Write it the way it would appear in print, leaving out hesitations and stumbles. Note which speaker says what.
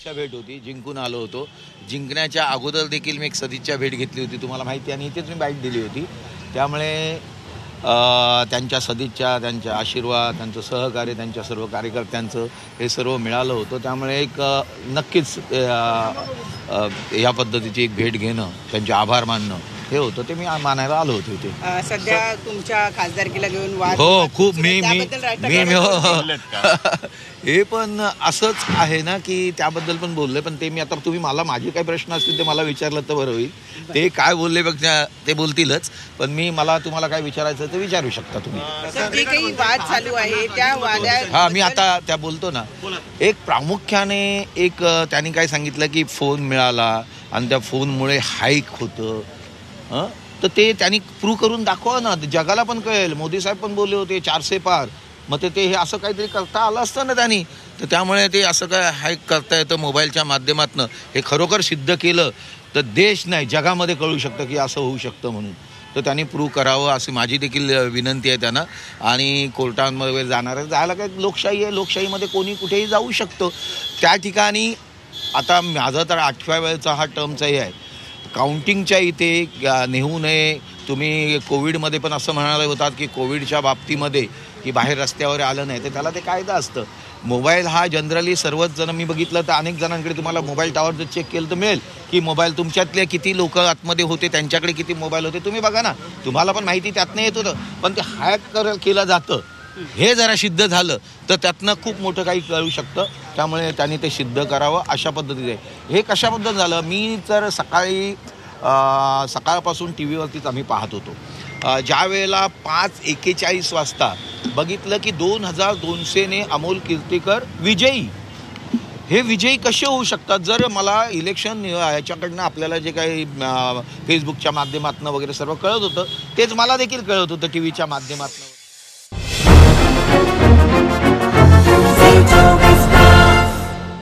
Speaker 1: सदिच्छा भेट होती, जिंकून आलो होतो. जिंकण्याच्या अगोदर देखील मी एक सदिच्छा भेट घेतली होती, तुम्हाला माहिती आहे, आणि इथेच मी बाईट दिली होती. त्यामुळे त्यांच्या सदिच्छा, त्यांच्या आशीर्वाद, त्यांचं सहकार्य, त्यांच्या सर्व कार्यकर्त्यांचं हे सर्व मिळालं होतं. त्यामुळे एक नक्कीच या पद्धतीची एक भेट घेणं, त्यांचे आभार मानणं हे होतं, ते मी मानायला आलो होतो इथे.
Speaker 2: सध्या तुमच्या खासदारकीला घेऊन वाद
Speaker 1: हो, खूप मी
Speaker 2: त्याबद्दल
Speaker 1: हे पण असंच आहे ना, की त्याबद्दल पण बोलले, पण ते मी आता तुम्ही मला माझे काही प्रश्न असतील ते मला विचारलं तर बरं होईल. ते काय बोलले बघ, ते बोलतीलच, पण मला तुम्हाला काय विचारायचं ते विचारू शकता तुम्ही.
Speaker 2: जे काही वाद चालू आहे त्या वादात
Speaker 1: हा, मी आता त्या बोलतो ना, एक प्रामुख्याने एक त्यांनी काय सांगितलं की फोन मिळाला आणि त्या फोनमुळे हाईक होतं. तर ते त्यांनी प्रूव्ह करून दाखवा ना, जगाला पण कळेल. मोदी साहेब पण बोलले होते 400 पार. मग ते हे असं काहीतरी करता आलं असतं ना त्यांनी. तर त्यामुळे ते असं काय हाईक करता येतं मोबाईलच्या माध्यमातून, हे खरोखर सिद्ध केलं तर देश नाही जगामध्ये कळू शकतं की असं होऊ शकतं म्हणून. तर त्यांनी प्रूव्ह करावं अशी माझी देखील विनंती आहे त्यांना. आणि कोर्टांमध्ये जायला काय, लोकशाही आहे, लोकशाहीमध्ये कोणी कुठेही जाऊ शकतो. त्या ठिकाणी आता माझं तर 8व्या वेळेचा हा टर्मचाही आहे. काउंटिंगच्या इथे नेऊ नये. तुम्ही कोविडमध्ये पण असं म्हणाले होतात की कोविडच्या बाबतीमध्ये की बाहेर रस्त्यावर आलं नाही, तर त्याला ते कायदा असतं. मोबाईल हा जनरली सर्वच जण, मी बघितलं तर अनेक जणांकडे तुम्हाला मोबाईल टावर जर चेक केलं तर मिळेल की मोबाईल तुमच्यातले किती लोक आतमध्ये होते, त्यांच्याकडे किती मोबाईल होते, तुम्ही बघा ना, तुम्हाला पण माहिती त्यातनं येत होतं. पण ते हॅक केलं जातं, हे जरा सिद्ध झालं तर त्यातनं खूप मोठं काही कळू शकतं. त्यामुळे त्यांनी ते सिद्ध करावं अशा पद्धतीने. हे कशाबद्दल झालं, मी तर सकाळपासून टी व्हीवरतीच आम्ही पाहत होतो. ज्या वेळेला 5:41 वाजता बघितलं की 2200ने अमोल कीर्तीकर विजयी. हे विजयी कसे होऊ शकतात? जर मला इलेक्शन याच्याकडनं आपल्याला जे काही फेसबुकच्या माध्यमातून वगैरे सर्व कळत होतं, तेच मला देखील कळत होतं टी व्हीच्या माध्यमातून.